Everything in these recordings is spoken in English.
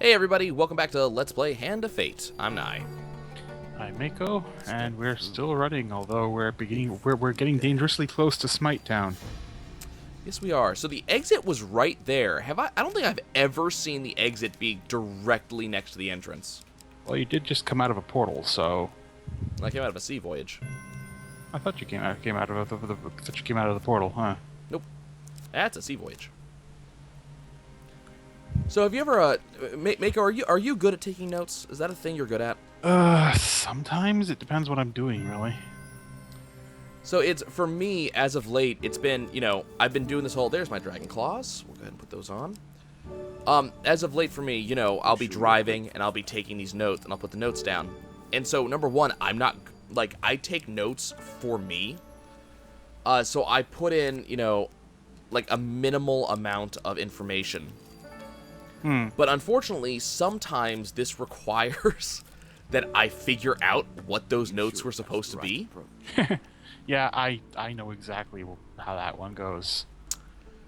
Hey everybody, welcome back to Let's Play Hand of Fate. I'm Nai. I'm Mako, and we're still running, although we're getting dangerously close to Smite Town. Yes, we are. So the exit was right there. I don't think I've ever seen the exit be directly next to the entrance. Well, you did just come out of a portal, so I came out of a sea voyage. I thought you came out of the portal, huh? Nope. That's a sea voyage. So have you ever, Mako, are you good at taking notes? Is that a thing you're good at? Sometimes it depends what I'm doing, really. So it's, for me, as of late, it's been, I've been doing this whole, there's my dragon claws. We'll go ahead and put those on. As of late for me, I'll be driving and I'll be taking these notes and I'll put the notes down. And so, number one, I'm not, I take notes for me. So I put in, a minimal amount of information. But unfortunately, sometimes this requires that I figure out what those notes were supposed to be. Yeah, I know exactly how that one goes.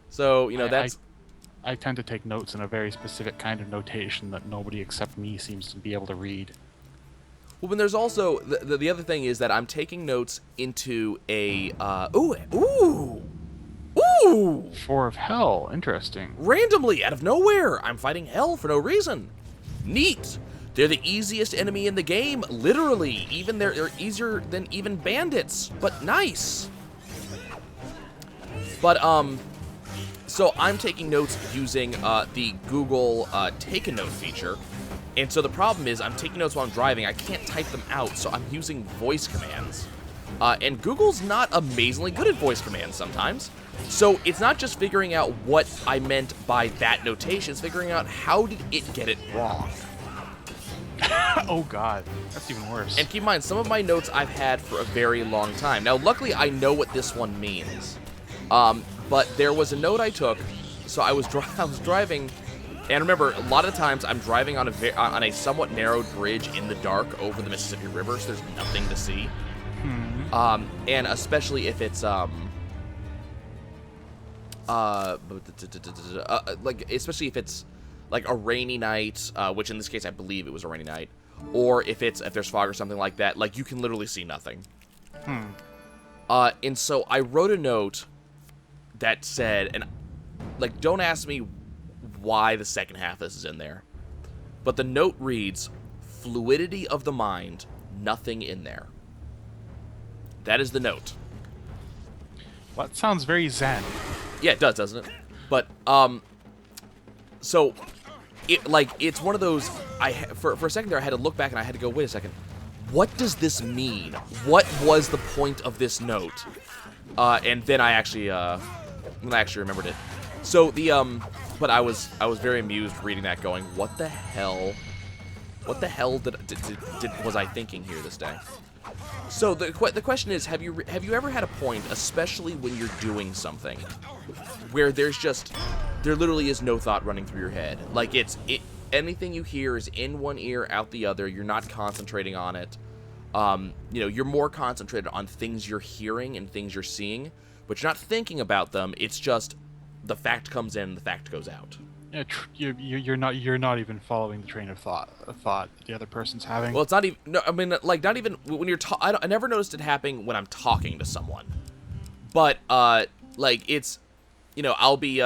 So, that's... I tend to take notes in a very specific kind of notation that nobody except me seems to be able to read. Well, but there's also... The other thing is that I'm taking notes into a... Ooh! Four of Hell, interesting. Randomly, out of nowhere, I'm fighting hell for no reason. Neat! They're the easiest enemy in the game, literally. Even they're easier than even bandits, but nice. But, so I'm taking notes using the Google Take a Note feature. And so the problem is I'm taking notes while I'm driving. I can't type them out, so I'm using voice commands. And Google's not amazingly good at voice commands sometimes. So it's not just figuring out what I meant by that notation, it's figuring out how did it get it wrong. Oh god, that's even worse. And keep in mind, some of my notes I've had for a very long time. Now, luckily, I know what this one means. But there was a note I took, so I was driving, and remember, a lot of times I'm driving on a somewhat narrowed bridge in the dark over the Mississippi River, so there's nothing to see. And especially if it's, especially if it's like a rainy night, which in this case I believe it was a rainy night, or if there's fog or something like that, like you can literally see nothing. And so I wrote a note that said, and like don't ask me why the second half of this is in there, but the note reads, "Fluidity of the mind, nothing in there." That is the note. Well, that sounds very zen. Yeah, it does, doesn't it? But, so, it's one of those, for a second there, I had to look back and I had to go, wait a second, what does this mean? What was the point of this note? And then I actually remembered it. So, but I was very amused reading that going, what the hell was I thinking here this day? So the question is, have you ever had a point, especially when you're doing something, where there literally is no thought running through your head? Like anything you hear is in one ear, out the other. You're not concentrating on it. You're more concentrated on things you're hearing and things you're seeing, but you're not thinking about them. It's just the fact comes in, the fact goes out. Yeah, you're not even following the train of thought that the other person's having. Well, it's not even. No, I mean, like not even when you're. I never noticed it happening when I'm talking to someone, but like it's, I'll be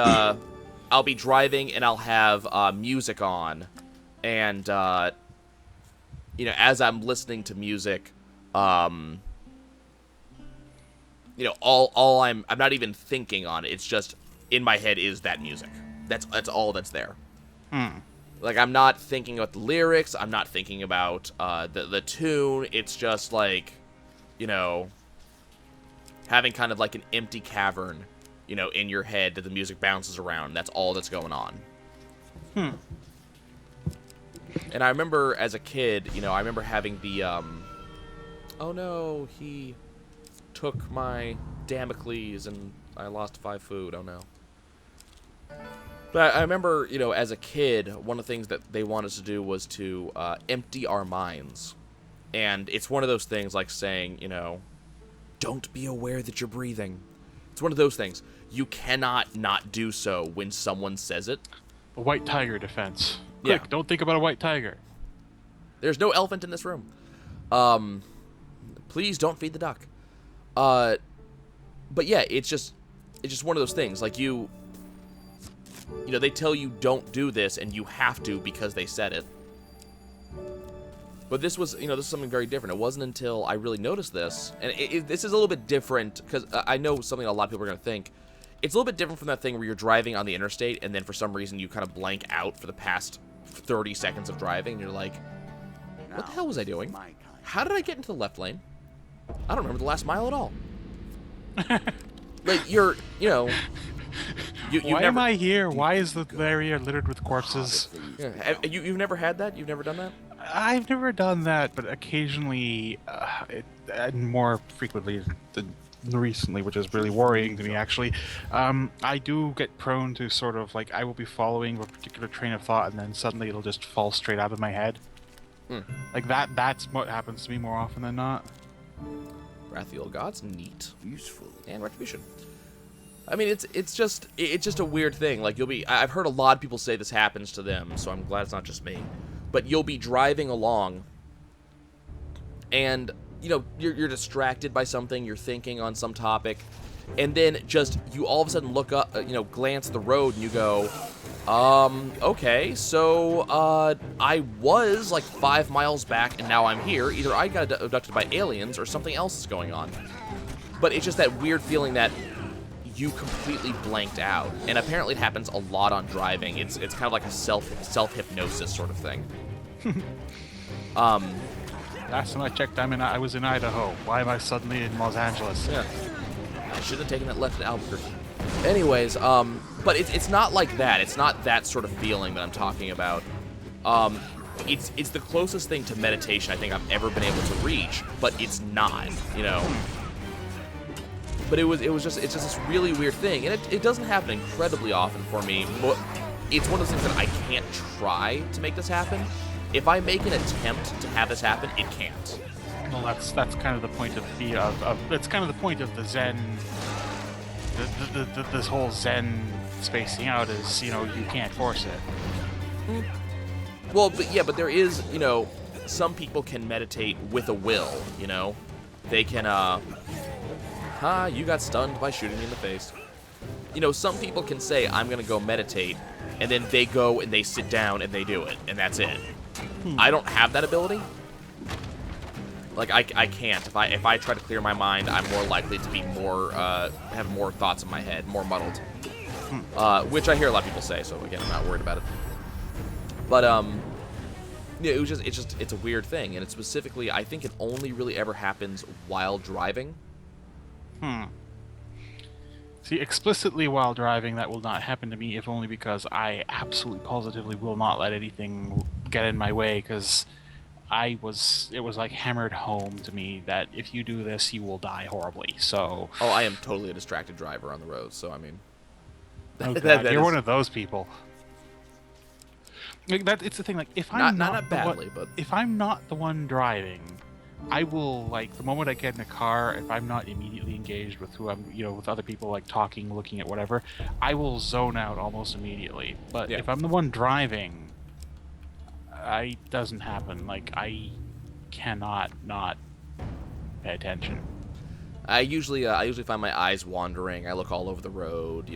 driving and I'll have music on, and as I'm listening to music, all I'm not even thinking on it. It's just in my head is that music. That's all that's there. Like, I'm not thinking about the lyrics. I'm not thinking about the tune. It's just like, having kind of like an empty cavern, in your head that the music bounces around. That's all that's going on. And I remember as a kid, I remember having the, oh no, he took my Damocles and I lost 5 food. Oh no. But I remember, as a kid, one of the things that they wanted us to do was to empty our minds. And it's one of those things like saying, don't be aware that you're breathing. It's one of those things. You cannot not do so when someone says it. The White Tiger defense. Quick, Yeah. don't think about a white tiger. There's no elephant in this room. Please don't feed the duck. But yeah, it's just one of those things. Like you know, they tell you don't do this, and you have to because they said it. But this was, this is something very different. It wasn't until I really noticed this, and this is a little bit different, because I know something a lot of people are going to think. It's a little bit different from that thing where you're driving on the interstate, and then for some reason you kind of blank out for the past 30 seconds of driving, and you're like, what the hell was I doing? How did I get into the left lane? I don't remember the last mile at all. Like, You've Why never, am I here? Why is the area littered with corpses? Yeah, you've never had that? You've never done that? I've never done that, but occasionally, and more frequently than recently, which is really worrying to me, actually, I do get prone to sort of, like, I will be following a particular train of thought, and then suddenly it'll just fall straight out of my head. Like, that's what happens to me more often than not. Wrath of the Old Gods, neat. Useful. And Retribution. I mean, it's just a weird thing. Like, I've heard a lot of people say this happens to them, so I'm glad it's not just me. But you'll be driving along, and, you're distracted by something, you're thinking on some topic, and then just, you all of a sudden look up, glance at the road, and you go, okay, so, I was, like, 5 miles back, and now I'm here. Either I got abducted by aliens, or something else is going on. But it's just that weird feeling that you completely blanked out. And apparently it happens a lot on driving. It's kind of like a self-hypnosis sort of thing. Last time I checked, I was in Idaho. Why am I suddenly in Los Angeles? Yeah. I should have taken that left at Albuquerque. Anyways, but it's not like that. It's not that sort of feeling that I'm talking about. It's the closest thing to meditation I think I've ever been able to reach, but it's not, But it's just this really weird thing, and it doesn't happen incredibly often for me, but it's one of those things that I can't try to make this happen. If I make an attempt to have this happen, it can't. Well, that's kind of the point of that's kind of the point of the Zen. This whole Zen spacing out is, you can't force it. Well, but there is, some people can meditate with a will, They can, you got stunned by shooting me in the face. Some people can say, I'm gonna go meditate, and then they go and they sit down and they do it, and that's it. I don't have that ability. Like, I can't. If I try to clear my mind, I'm more likely to be have more thoughts in my head, more muddled. Which I hear a lot of people say, so again, I'm not worried about it. But, yeah, it's a weird thing, and it's specifically, I think it only really ever happens while driving. See, explicitly while driving, that will not happen to me, if only because I absolutely positively will not let anything get in my way, because it was like hammered home to me that if you do this, you will die horribly, so... Oh, I am totally a distracted driver on the road, so I mean... Oh God, you're one of those people. Like, it's the thing, like, if I'm not badly, but... If I'm not the one driving, I will, like, the moment I get in a car, if I'm not immediately engaged with who I'm, with other people, like, talking, looking at whatever, I will zone out almost immediately. But if I'm the one driving, it doesn't happen. Like, I cannot not pay attention. I usually find my eyes wandering. I look all over the road,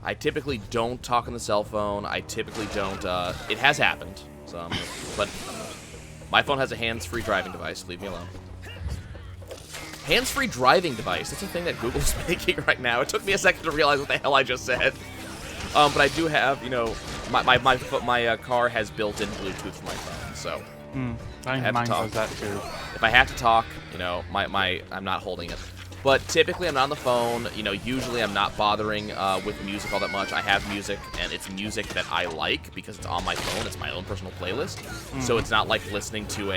I typically don't talk on the cell phone. I typically don't, it has happened, so, but my phone has a hands-free driving device. Leave me alone. Hands-free driving device. That's a thing that Google's making right now. It took me a second to realize what the hell I just said. But I do have, my car has built-in Bluetooth for my phone, so. Mine does that too. If I have to talk, I'm not holding it. But typically I'm not on the phone. Usually I'm not bothering with music all that much. I have music, and it's music that I like because it's on my phone. It's my own personal playlist. So it's not like listening to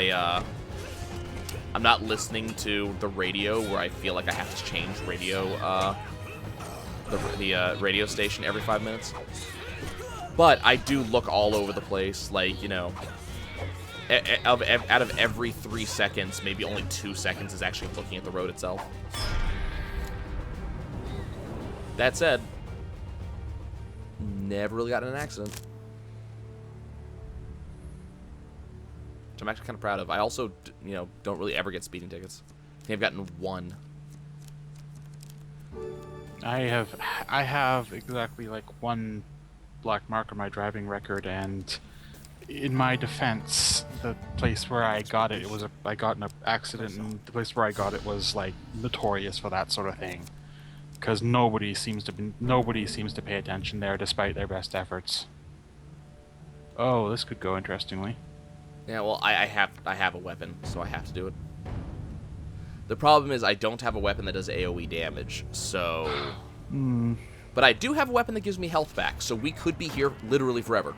I'm not listening to the radio where I feel like I have to change the radio station every 5 minutes. But I do look all over the place, like, out of every 3 seconds, maybe only 2 seconds is actually looking at the road itself. That said, never really gotten in an accident. Which I'm actually kind of proud of. I also, you know, don't really ever get speeding tickets. I think I've gotten one. I have exactly like one black mark on my driving record, and in my defense, the place where I got it, I got in an accident, and the place where I got it was like notorious for that sort of thing, because nobody seems to pay attention there, despite their best efforts. Oh, this could go interestingly. Yeah, well, I have a weapon, so I have to do it. The problem is I don't have a weapon that does AoE damage, so... But I do have a weapon that gives me health back, so we could be here literally forever.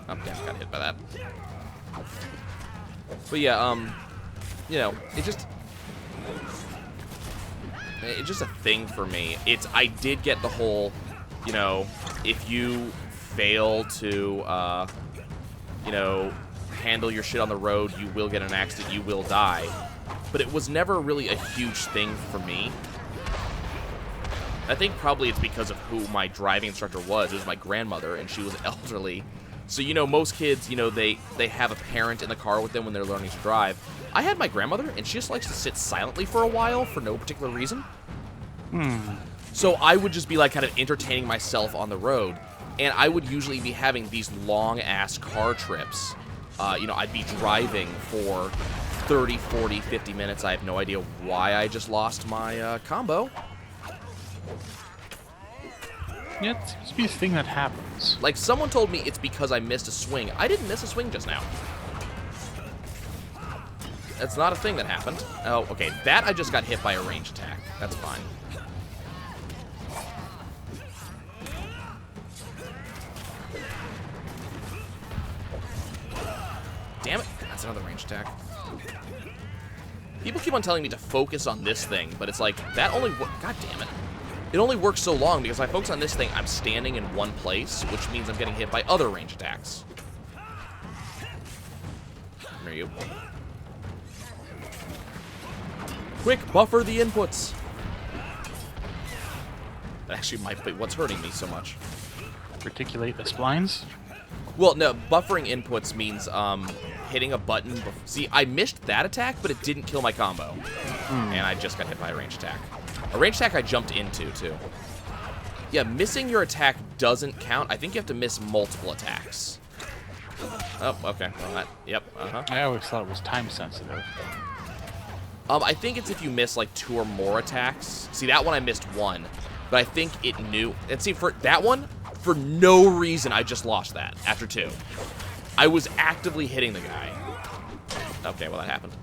Oh, damn, got hit by that. But yeah, you know, it's just a thing for me. I did get the whole, you know, if you fail to, you know, handle your shit on the road, you will get in an accident, you will die. But it was never really a huge thing for me. I think probably it's because of who my driving instructor was. It was my grandmother, and she was elderly. So, you know, most kids, you know, they have a parent in the car with them when they're learning to drive. I had my grandmother, and she just likes to sit silently for a while for no particular reason. So I would just be, like, kind of entertaining myself on the road. And I would usually be having these long-ass car trips. You know, I'd be driving for 30, 40, 50 minutes. I have no idea why I just lost my combo. Yeah, it seems to be a thing that happens. Like, someone told me it's because I missed a swing. I didn't miss a swing just now. That's not a thing that happened. Oh, okay. That I just got hit by a range attack. That's fine. Damn it. That's another range attack. People keep on telling me to focus on this thing, but it's like, that only... God damn it. It only works so long because if I focus on this thing, I'm standing in one place, which means I'm getting hit by other range attacks. Come here, you. Quick, buffer the inputs. That actually might be what's hurting me so much. Reticulate the splines? Well, no, buffering inputs means hitting a button. See, I missed that attack, but it didn't kill my combo. And I just got hit by a range attack. A range attack I jumped into, too. Yeah, missing your attack doesn't count. I think you have to miss multiple attacks. Oh, okay. Well, yep, I always thought it was time sensitive. I think it's if you miss, like, 2 or more attacks. See, that one I missed 1. But I think it knew... And see, for that one, for no reason, I just lost that after 2. I was actively hitting the guy. Okay, well, that happened.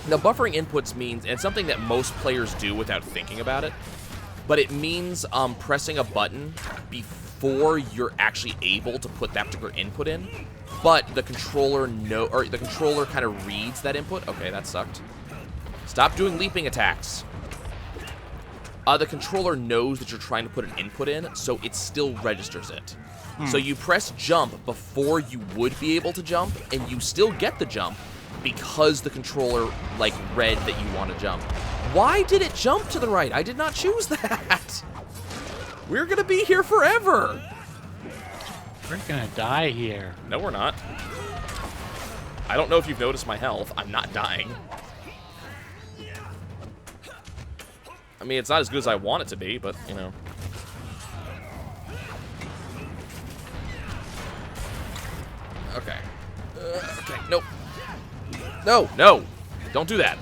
Now, buffering inputs means, and it's something that most players do without thinking about it, but it means pressing a button before you're actually able to put that particular input in, but the controller kind of reads that input. Okay, that sucked. Stop doing leaping attacks. The controller knows that you're trying to put an input in, so it still registers it. So you press jump before you would be able to jump, and you still get the jump, because the controller, like, read that you want to jump. Why did it jump to the right? I did not choose that. We're gonna be here forever. We're gonna die here. No, we're not. I don't know if you've noticed my health. I'm not dying. I mean, it's not as good as I want it to be, but, you know. Okay. Okay, nope. No, no! Don't do that.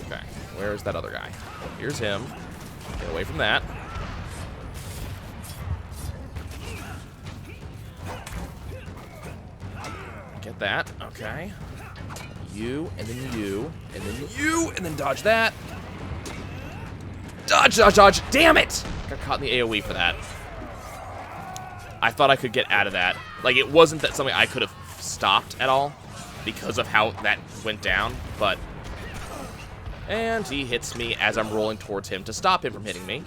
Okay, where's that other guy? Here's him. Get away from that. Get that, okay. You, and then you, and then you, and then dodge that. Dodge, dodge, dodge! Damn it! Got caught in the AoE for that. I thought I could get out of that. Like, it wasn't that something I could have stopped at all, because of how that went down, but... And he hits me as I'm rolling towards him to stop him from hitting me.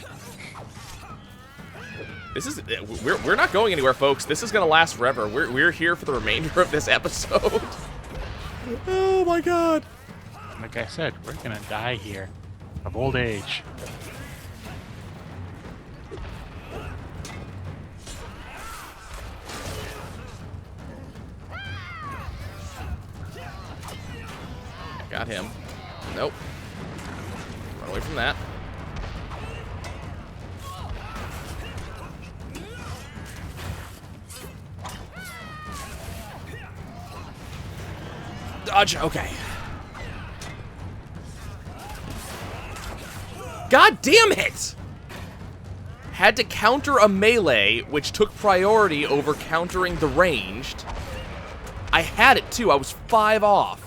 This is... We're not going anywhere, folks. This is going to last forever. We're here for the remainder of this episode. Oh my god. Like I said, we're gonna die here of old age. Got him. Nope. Run away from that. Dodge. Okay. God damn it! Had to counter a melee, which took priority over countering the ranged. I had it too. I was 5 off.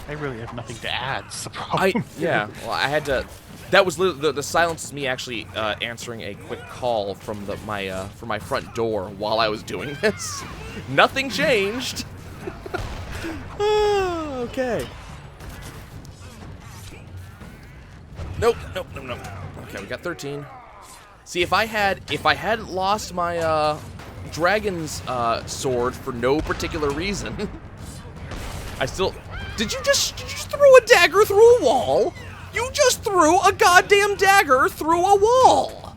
I really have nothing to add. That's the problem. Yeah. Well, I had to. That was literally, the silence is me actually answering a quick call from my front door while I was doing this. Nothing changed. Okay. Nope. Okay, we got 13. See, if I hadn't lost my dragon's sword for no particular reason, I still. Did you just throw a dagger through a wall? You just threw a goddamn dagger through a wall!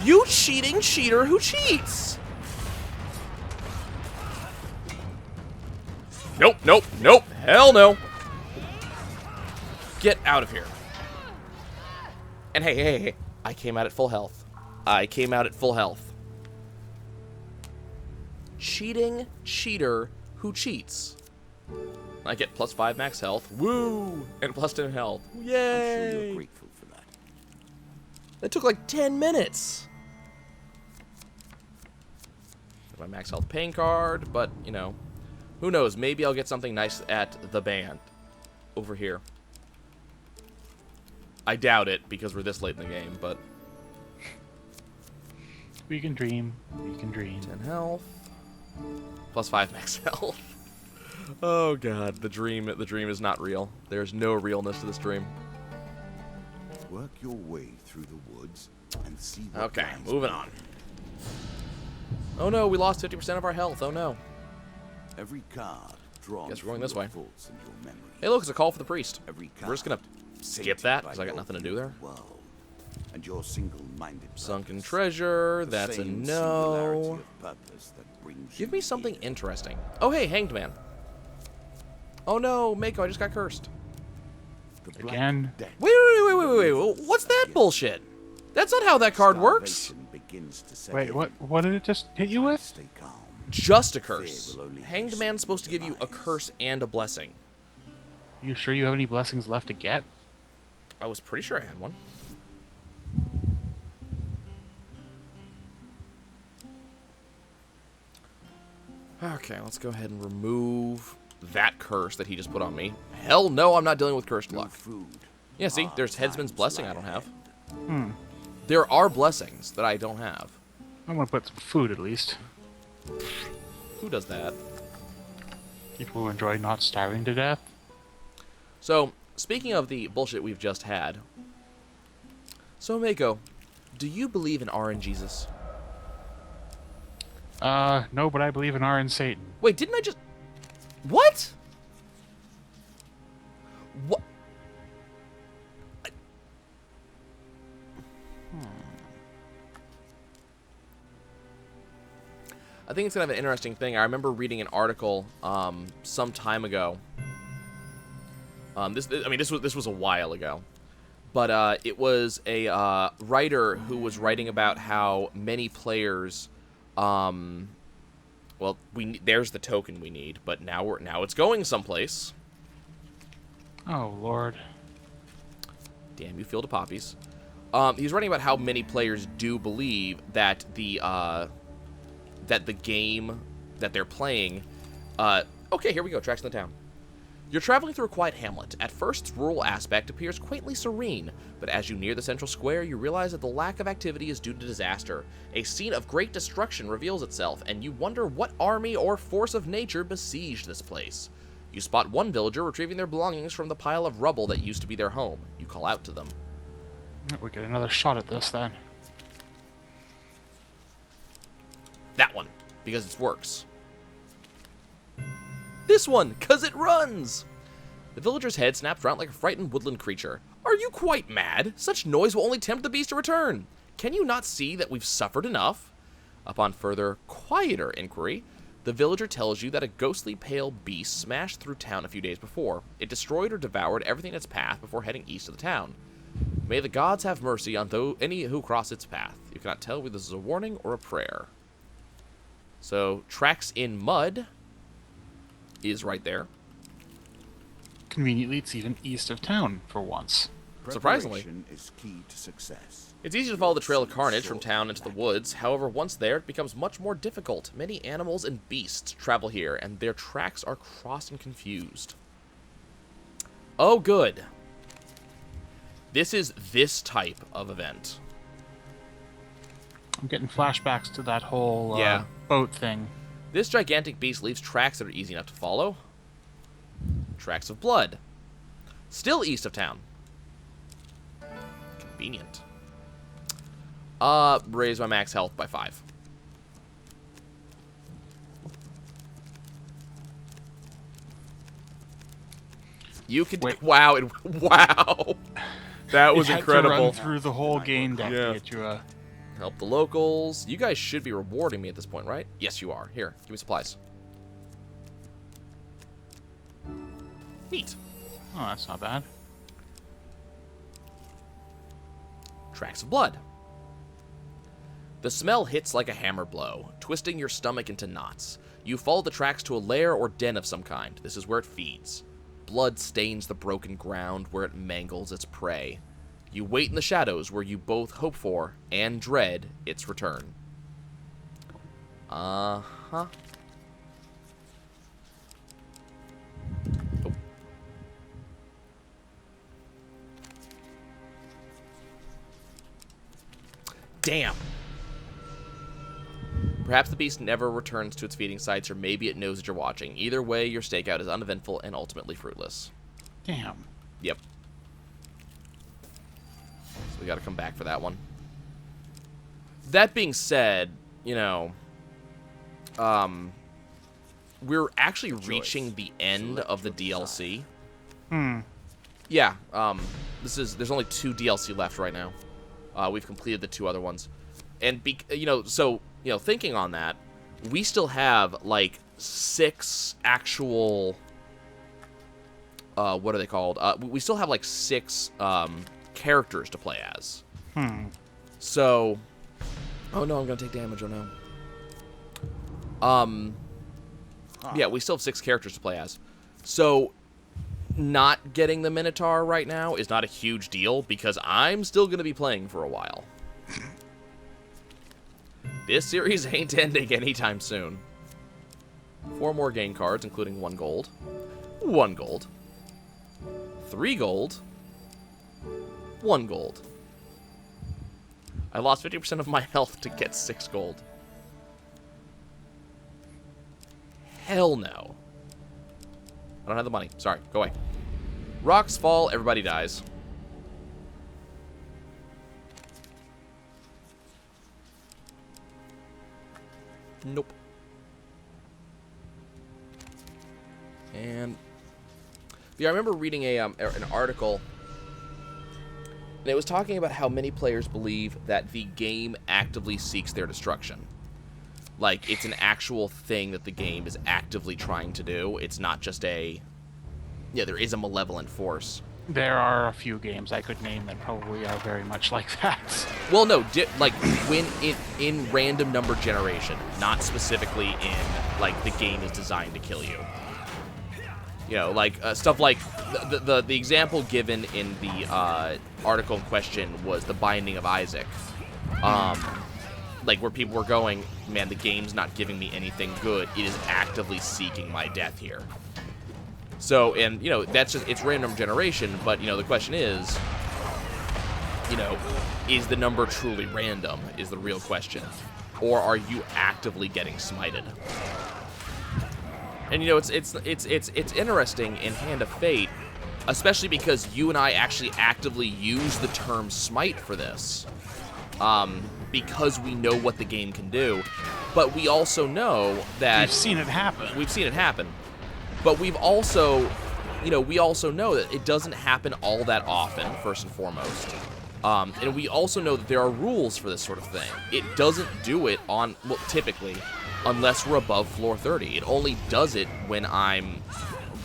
You cheating cheater who cheats! Nope. Hell no. Get out of here. And hey. I came out at full health. Cheating cheater who cheats. I get +5 max health. Woo! And +10 health. Yay! I'm sure you're grateful for that. That took like 10 minutes. My max health pain card, but, you know, who knows? Maybe I'll get something nice at the band over here. I doubt it because we're this late in the game, but... We can dream. 10 health. +5 max health. Oh god, the dream is not real. There's no realness to this dream. Work your way through the woods and see what Okay, lies moving beyond. on. Oh no, we lost 50% of our health. Oh no. Every card drawn Guess we're going from this your way. thoughts and your memories. Hey look, it's a call for the priest. Every We're just gonna card skip sated that by because I got your nothing to do there. world and your single-minded Sunken purpose. treasure, The that's a same singularity no. of purpose that brings Give you me something here. interesting. Oh hey, Hanged Man. Oh no, Mako, I just got cursed. The Black Again? Death. Wait. What's that bullshit? That's not how that card works. Starvation begins to set Wait, in. what did it just hit you with? Stay calm. Just a curse. Fear will only Hanged hasten Man's supposed to your give you a demise. curse and a blessing. You sure you have any blessings left to get? I was pretty sure I had one. Okay, let's go ahead and remove that curse that he just put on me. Hell no, I'm not dealing with cursed No luck. food. Yeah, see, there's Hard Headsman's times blessing lie I don't have. ahead. There are blessings that I don't have. I'm gonna put some food at least. Who does that? People who enjoy not starving to death. So, speaking of the bullshit we've just had. So, Mako, do you believe in RNGesus? No, but I believe in R and Satan. Wait, didn't I just... What? What? I think it's kind of an interesting thing. I remember reading an article some time ago. This was a while ago, but it was a writer who was writing about how many players, well, there's the token we need, but now it's going someplace. Oh Lord. Damn you, Field of Poppies. He's writing about how many players do believe that the game that they're playing. Okay, here we go. Tracks in the town. You're traveling through a quiet hamlet. At first, its rural aspect appears quaintly serene, but as you near the central square, you realize that the lack of activity is due to disaster. A scene of great destruction reveals itself, and you wonder what army or force of nature besieged this place. You spot one villager retrieving their belongings from the pile of rubble that used to be their home. You call out to them. We get another shot at this then. That one, because it works. This one, because it runs! The villager's head snaps round like a frightened woodland creature. Are you quite mad? Such noise will only tempt the beast to return. Can you not see that we've suffered enough? Upon further, quieter inquiry, the villager tells you that a ghostly pale beast smashed through town a few days before. It destroyed or devoured everything in its path before heading east of the town. May the gods have mercy on any who cross its path. You cannot tell whether this is a warning or a prayer. So, tracks in mud is right there. Conveniently, it's even east of town for once. Surprisingly. Preparation is key to success. It's easy to follow the trail of carnage from town into the woods. However, once there, it becomes much more difficult. Many animals and beasts travel here, and their tracks are crossed and confused. Oh, good. This is this type of event. I'm getting flashbacks to that whole Yeah. boat thing. This gigantic beast leaves tracks that are easy enough to follow. Tracks of blood. Still east of town. Convenient. Raise my max health by 5. You could. Wait. Wow! Wow! That was It had incredible. to run through the whole game deck Yeah. to get you a. Help the locals. You guys should be rewarding me at this point, right? Yes, you are. Here, give me supplies. Neat. Oh, that's not bad. Tracks of blood. The smell hits like a hammer blow, twisting your stomach into knots. You follow the tracks to a lair or den of some kind. This is where it feeds. Blood stains the broken ground where it mangles its prey. You wait in the shadows where you both hope for and dread its return. Uh-huh. Oh. Damn. Perhaps the beast never returns to its feeding sites, or maybe it knows that you're watching. Either way, your stakeout is uneventful and ultimately fruitless. Damn. Yep. So we gotta come back for that one. That being said, you know, we're actually reaching the end of the DLC. Yeah, there's only 2 DLC left right now. We've completed the 2 other ones. And, thinking on that, we still have, like, 6 actual, what are they called? We still have, like, 6, characters to play as. So, oh no, I'm gonna take damage, oh no. Yeah, we still have 6 characters to play as. So, not getting the Minotaur right now is not a huge deal, because I'm still gonna be playing for a while. This series ain't ending anytime soon. 4 more game cards, including 1 gold. 1 gold. 3 gold. 1 gold. I lost 50% of my health to get 6 gold. Hell no. I don't have the money. Sorry, go away. Rocks fall, everybody dies. Nope. And yeah, I remember reading an article, and it was talking about how many players believe that the game actively seeks their destruction. Like, it's an actual thing that the game is actively trying to do. It's not just a... Yeah, there is a malevolent force. There are a few games I could name that probably are very much like that. Well, no, like, when in random number generation, not specifically in, like, the game is designed to kill you. You know, like, stuff like, the example given in the article in question was The Binding of Isaac. Like, where people were going, man, the game's not giving me anything good. It is actively seeking my death here. So, and, you know, that's just, it's random generation, but, you know, the question is, you know, is the number truly random, is the real question. Or are you actively getting smited? And, you know, it's interesting in Hand of Fate, especially because you and I actually actively use the term smite for this, because we know what the game can do, but we also know that We've seen it happen. We've seen it happen, but we've also, we also know that it doesn't happen all that often, first and foremost. And we also know that there are rules for this sort of thing. It doesn't do it typically, unless we're above floor 30. It only does it when I'm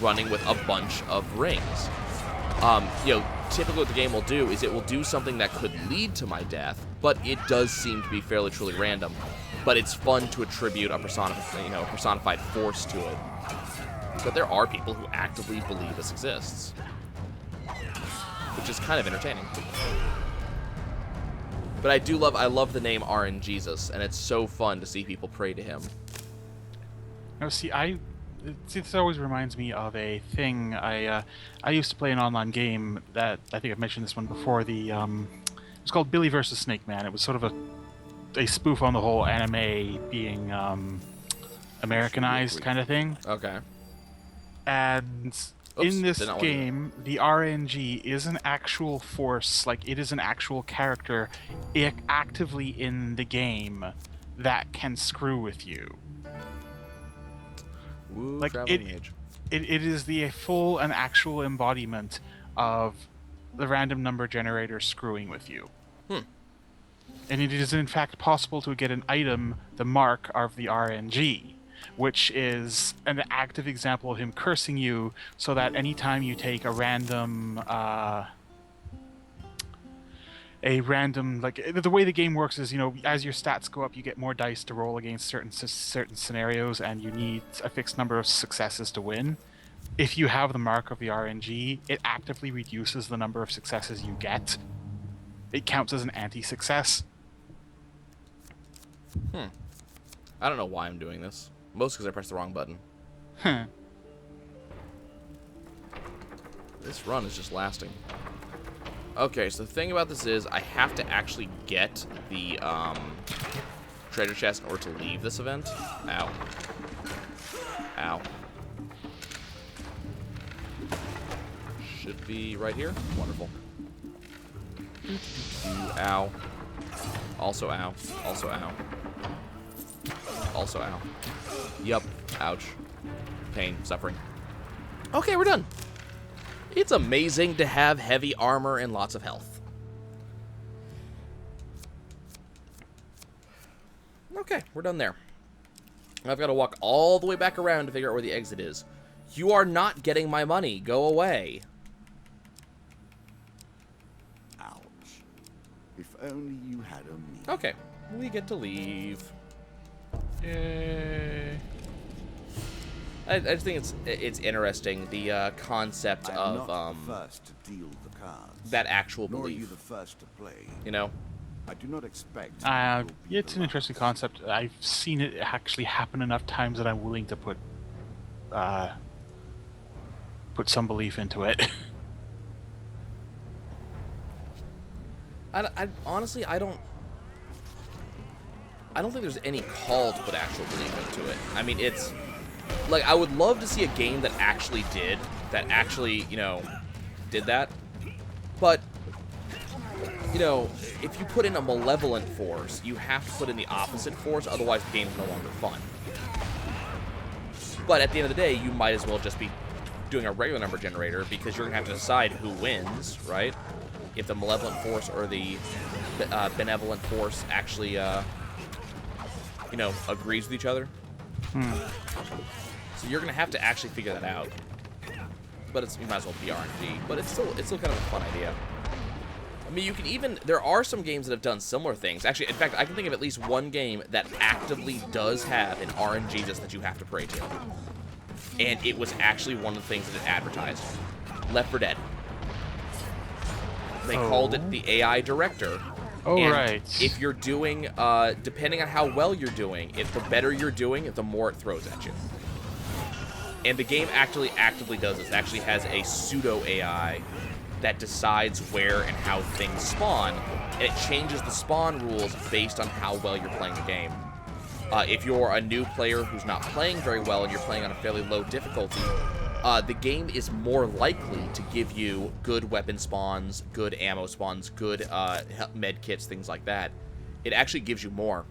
running with a bunch of rings. Typically what the game will do is it will do something that could lead to my death, but it does seem to be fairly truly random. But it's fun to attribute a personified force to it. But there are people who actively believe this exists, which is kind of entertaining. But I love the name RNGesus, and it's so fun to see people pray to him. Now, see, this always reminds me of a thing. I used to play an online game that I think I've mentioned this one before. It's called Billy vs. Snake Man. It was sort of a spoof on the whole anime being Americanized kind of thing. Okay. And in this game, the RNG is an actual force, like it is an actual character actively in the game that can screw with you. Woo, like it is the full and actual embodiment of the random number generator screwing with you. And it is in fact possible to get an item, the mark of the RNG, which is an active example of him cursing you, so that anytime you take a random, the way the game works is, as your stats go up, you get more dice to roll against certain scenarios, and you need a fixed number of successes to win. If you have the mark of the RNG, it actively reduces the number of successes you get. It counts as an anti-success. I don't know why I'm doing this. Mostly because I pressed the wrong button. This run is just lasting. Okay, so the thing about this is I have to actually get the treasure chest in order to leave this event. Ow. Ow. Should be right here. Wonderful. Ow. Also ow. Also ow. Also ow. Yup. Ouch. Pain. Suffering. Okay, we're done. It's amazing to have heavy armor and lots of health. Okay, we're done there. I've got to walk all the way back around to figure out where the exit is. You are not getting my money. Go away. Ouch. If only you had a meal. Okay, we get to leave. Yay. I just think it's interesting, the concept I am of not the first to deal the cards. that actual Nor are you belief. the first to play. I do not expect. Yeah, it's an interesting concept. I've seen it actually happen enough times that I'm willing to put some belief into it. I honestly, I don't think there's any call to put actual belief into it. I mean, it's like, I would love to see a game that actually did that. But, if you put in a malevolent force, you have to put in the opposite force, otherwise the game's no longer fun. But at the end of the day, you might as well just be doing a regular number generator, because you're going to have to decide who wins, right? If the malevolent force or the benevolent force actually, agrees with each other. So you're going to have to actually figure that out. But you might as well be RNG. But it's still kind of a fun idea. I mean, there are some games that have done similar things. Actually, in fact, I can think of at least one game that actively does have an RNGesus that you have to pray to. And it was actually one of the things that it advertised. Left 4 Dead. They called it the AI Director. Oh, and right. if you're doing, depending on how well you're doing, if the better you're doing, the more it throws at you. And the game actually actively does this. It actually has a pseudo-AI that decides where and how things spawn, and it changes the spawn rules based on how well you're playing the game. If you're a new player who's not playing very well and you're playing on a fairly low difficulty, the game is more likely to give you good weapon spawns, good ammo spawns, good med kits, things like that. It actually gives you more.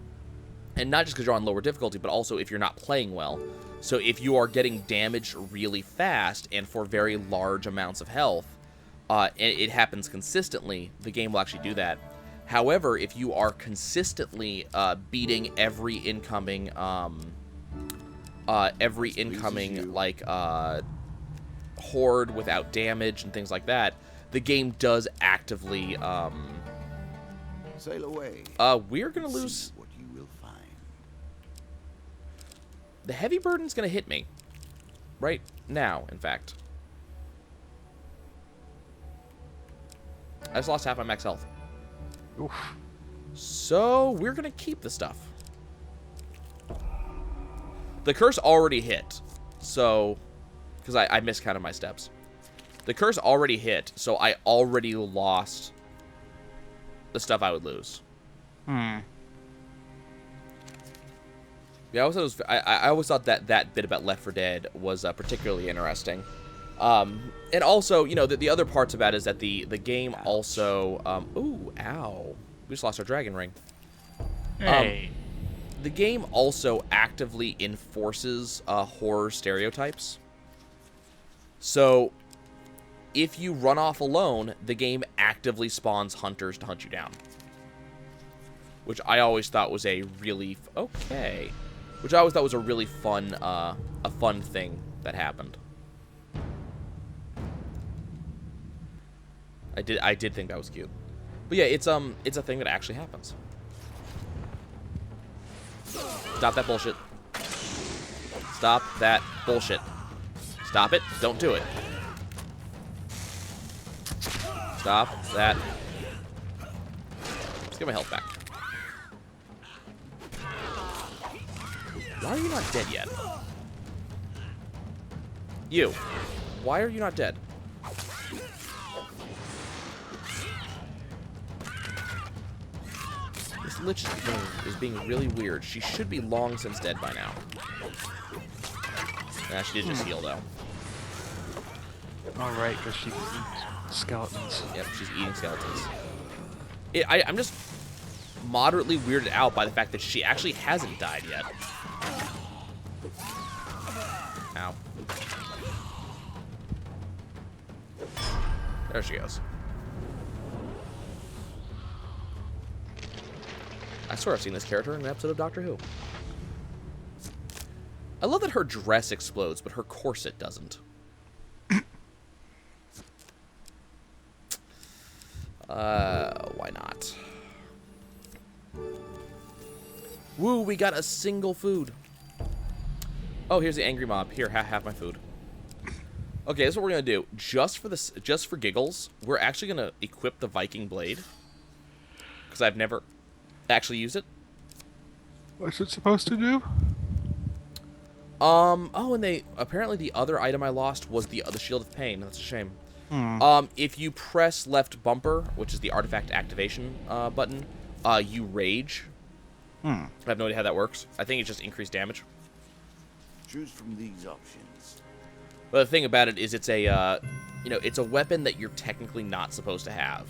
And not just because you're on lower difficulty, but also if you're not playing well. So if you are getting damaged really fast and for very large amounts of health, and it happens consistently, the game will actually do that. However, if you are consistently beating every incoming like horde without damage and things like that, the game does actively Sail away. we're gonna See lose. what you will find. The heavy burden's gonna hit me right now, in fact. I just lost half my max health. Oof. So we're gonna keep the stuff. The curse already hit, so because I miscounted my steps. The curse already hit, so I already lost the stuff I would lose. Yeah, I always thought that bit about Left 4 Dead was particularly interesting. And also, you know, the other parts about it is that the game also... ooh, ow. We just lost our dragon ring. Hey. The game also actively enforces horror stereotypes. So, if you run off alone, the game actively spawns hunters to hunt you down. Which I always thought was a really... okay. Which I always thought was a really fun, a fun thing that happened. I did think that was cute. But yeah, it's a thing that actually happens. Stop that bullshit. Stop that bullshit. Stop it. Don't do it. Stop that. Let's get my health back. Why are you not dead yet? You. Why are you not dead? This Lich is being really weird. She should be long since dead by now. Nah, she did just heal, though. All right, because she can eat skeletons. Yep, she's eating skeletons. I'm just moderately weirded out by the fact that she actually hasn't died yet. Ow. There she goes. I swear I've seen this character in an episode of Doctor Who. I love that her dress explodes, but her corset doesn't. Why not? Woo, we got a single food. Oh, here's the angry mob. Here, have my food. Okay, this is what we're gonna do. Just for giggles, we're actually gonna equip the Viking blade. Because I've never actually used it. What's it supposed to do? Oh, and apparently the other item I lost was the Shield of Pain. That's a shame. If you press left bumper, which is the artifact activation button, you rage. I have no idea how that works. I think it's just increased damage. Choose from these options. But the thing about it is it's a, it's a weapon that you're technically not supposed to have.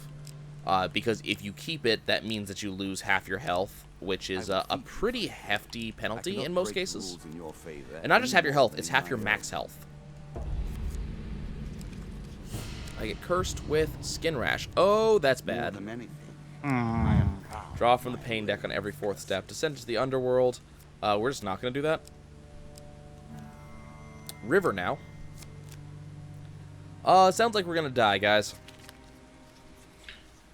Because if you keep it, that means that you lose half your health, which is a pretty hefty penalty in most cases. And not just half your health, it's half your max health. I get cursed with skin rash. Oh, that's bad. Draw from the pain deck on every 4th step. Descend to the underworld. We're just not going to do that. River now. Sounds like we're going to die, guys.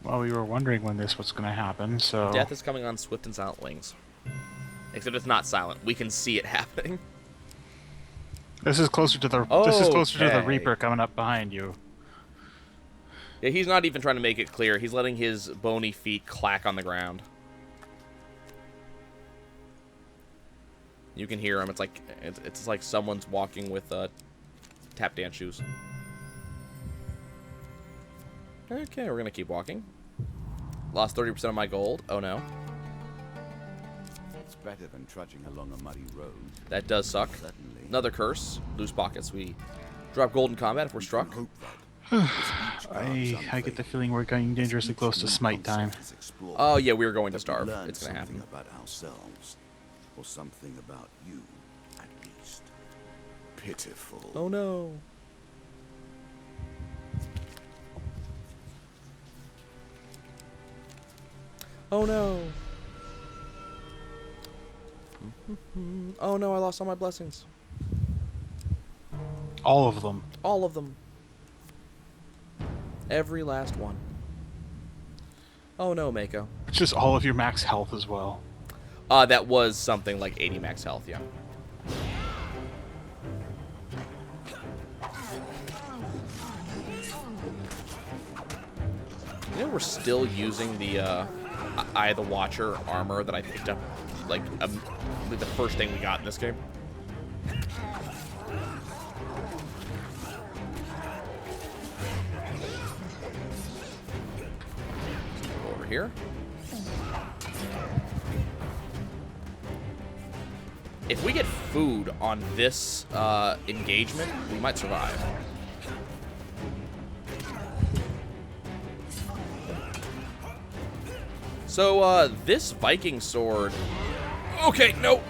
Well, we were wondering when this was going to happen, so... Death is coming on swift and silent wings. Except it's not silent. We can see it happening. This is closer to the Reaper coming up behind you. Yeah, he's not even trying to make it clear. He's letting his bony feet clack on the ground. You can hear him. It's like someone's walking with tap dance shoes. Okay, we're gonna keep walking. Lost 30% of my gold. Oh no. It's better than trudging along a muddy road. That does suck. Certainly. Another curse. Loose pockets. We Drop gold in combat if we're We can struck. hope that, as each I get the feeling we're getting dangerously close to smite time. Oh, yeah, we were going to starve. Learn It's going to something happen. about ourselves, or something about you, at least. Pitiful. Oh, no. Oh, no. Oh, no, I lost all my blessings. All of them. All of them. Every last one. Oh, no, Mako. It's just all of your max health as well. That was something like 80 max health, yeah. You know, we're still using the Eye of the Watcher armor that I picked up, like the first thing we got in this game. Go over here. If we get food on this engagement, we might survive. So, this Viking sword... Okay, no.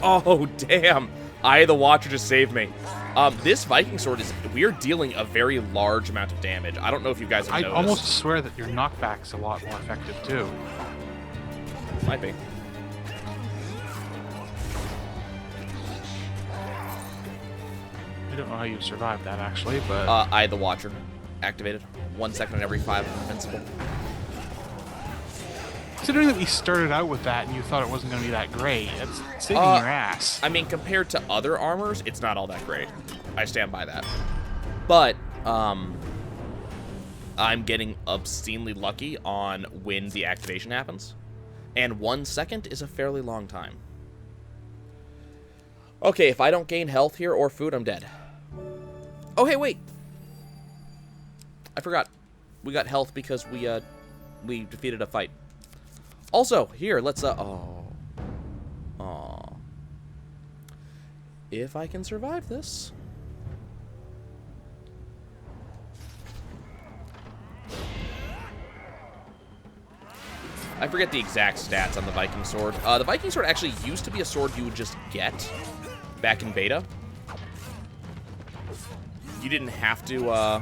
Oh, damn. Eye of the Watcher just saved me. This Viking sword is... We're dealing a very large amount of damage. I don't know if you guys have I noticed. almost swear that your knockback's a lot more effective too. Might be. I don't know how you survived that actually, but Eye of the Watcher. Activated. 1 second on every 5 invincible. considering that we started out with that and you thought it wasn't going to be that great, it's saving your ass. I mean, compared to other armors, it's not all that great. I stand by that. But, I'm getting obscenely lucky on when the activation happens. And 1 second is a fairly long time. Okay, if I don't gain health here or food, I'm dead. Oh, hey, wait. I forgot. We got health because we defeated a fight. Also, here, let's, oh. If I can survive this. I forget the exact stats on the Viking sword. The Viking sword actually used to be a sword you would just get back in beta. You didn't have to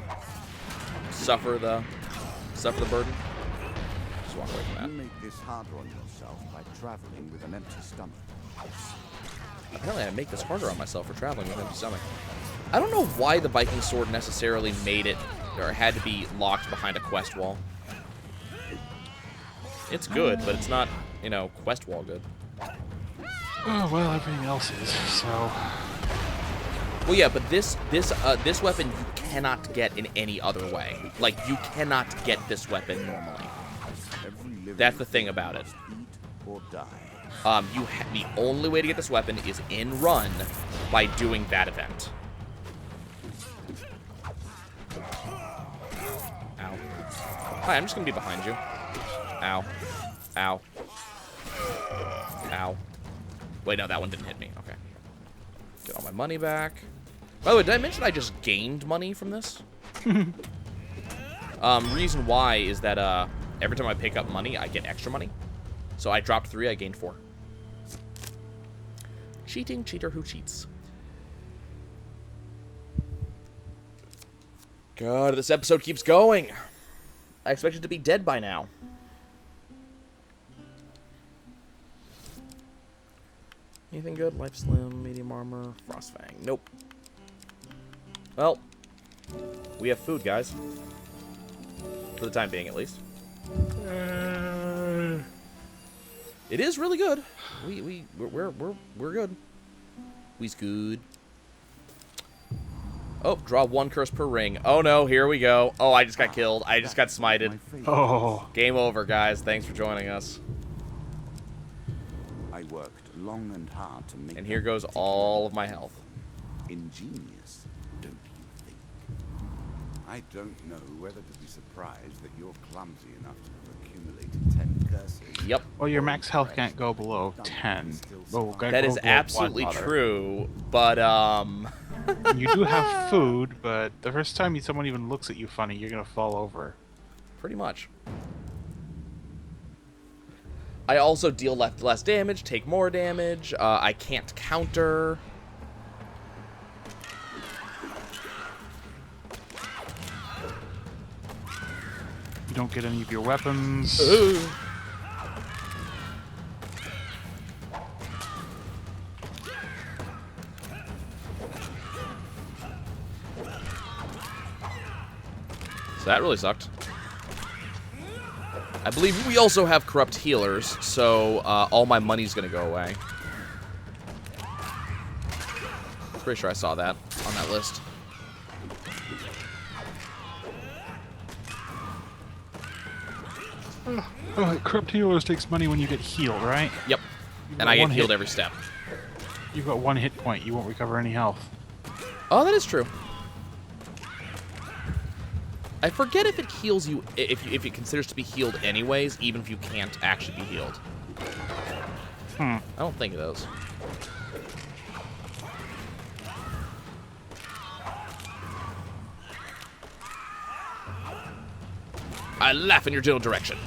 suffer the burden. Just walk away from that. You make this harder on yourself by traveling with an empty stomach. Apparently I make this harder on myself for traveling with an empty stomach. I don't know why the Viking sword necessarily made it, or had to be locked behind a quest wall. It's good, but it's not, you know, quest wall good. Oh, well, everything else is, so... Well, yeah, but this weapon you cannot get in any other way. Like, you cannot get this weapon normally. That's the thing about it. Eat or die. The only way to get this weapon is in run by doing that event. Ow. Hi, I'm just gonna be behind you. Ow. Ow. Ow. Wait, no, that one didn't hit me. Okay. Get all my money back. By the way, did I mention I just gained money from this? Reason why is that every time I pick up money, I get extra money. So I dropped 3, I gained 4. Cheating cheater who cheats. God, this episode keeps going. I expected to be dead by now. Anything good? Life Slim, medium armor, Frostfang. Nope. Well, we have food, guys. For the time being, at least. It is really good. We're good. We's good. Oh, draw 1 curse per ring. Oh no, here we go. Oh, I just got killed. I just got smited. My fate. Oh. Game over, guys. Thanks for joining us. I worked long and hard to make And here that goes particular all of my health. ingenious, don't you think? I don't know whether to be surprised that you're clumsy enough to have accumulated 10 curses. Yep. Well, your max health can't go below 10. Oh, gotta That go is below absolutely one. true, but You do have food, but the first time someone even looks at you funny, you're gonna fall over. Pretty much. I also deal less damage, take more damage. I can't counter. You don't get any of your weapons. Ooh. So that really sucked. I believe we also have corrupt healers, so all my money's gonna go away. Pretty sure I saw that on that list. Corrupt healers takes money when you get healed, right? Yep. You've And got I get one healed hit. every step. You've got 1 hit point. You won't recover any health. Oh, that is true. I forget if it heals you, if it considers to be healed anyways, even if you can't actually be healed. I don't think it does. I laugh in your general direction.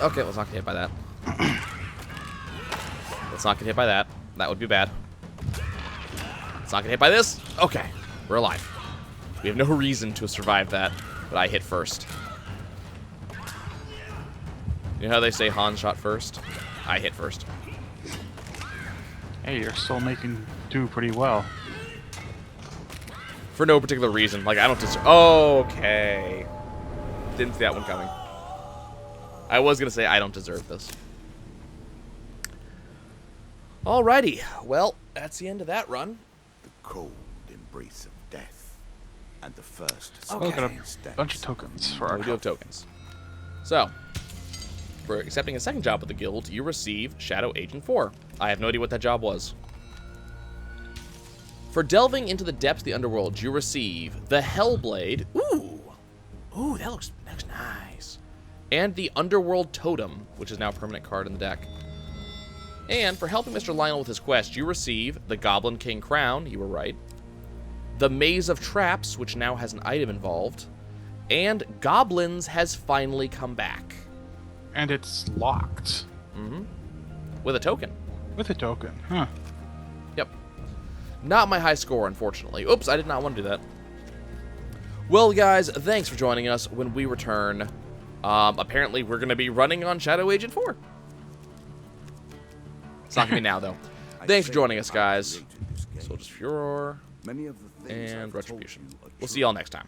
Okay, let's not get hit by that. Let's not get hit by that. That would be bad. Let's not get hit by this. Okay, we're alive. We have no reason to survive that, but I hit first. You know how they say Han shot first? I hit first. Hey, you're still do pretty well. For no particular reason. Like, I don't deserve... Okay. Didn't see that one coming. I was going to say I don't deserve this. Alrighty. Well, that's the end of that run. The cold embrace of death, and the first Okay. We've got scary steps. a bunch of tokens for our We do have tokens. So, for accepting a second job with the guild, you receive Shadow Agent 4. I have no idea what that job was. For delving into the depths of the underworld, you receive the Hellblade. Ooh. Ooh, that looks nice. And the Underworld Totem, which is now a permanent card in the deck. And for helping Mr. Lionel with his quest, you receive the Goblin King Crown. You were right. The Maze of Traps, which now has an item involved. And Goblins has finally come back. And it's locked. With a token. With a token, huh? Yep. Not my high score, unfortunately. Oops, I did not want to do that. Well, guys, thanks for joining us. When we return, apparently we're going to be running on Shadow Agent 4. It's not going to be now, though. Thanks for joining us, guys. Soldier's Furor Many of the things and I've told Retribution. you are We'll true. see y'all next time.